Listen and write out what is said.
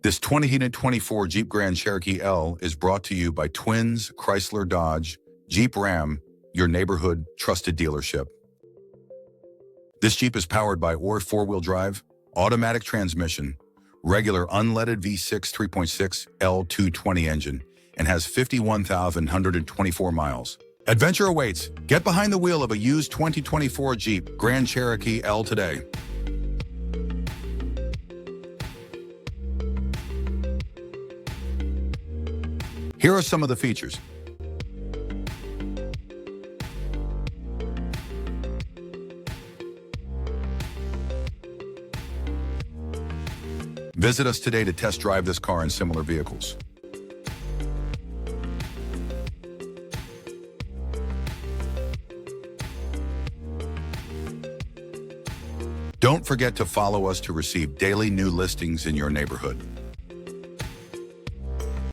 This 2024 Jeep Grand Cherokee L is brought to you by Twins Chrysler Dodge Jeep Ram, your neighborhood trusted dealership. This Jeep is powered by OR four-wheel drive, automatic transmission, regular unleaded V6 3.6 L220 engine, and has 51,124 miles. Adventure awaits. Get behind the wheel of a used 2024 Jeep Grand Cherokee L today. Here are some of the features. Visit us today to test drive this car and similar vehicles. Don't forget to follow us to receive daily new listings in your neighborhood.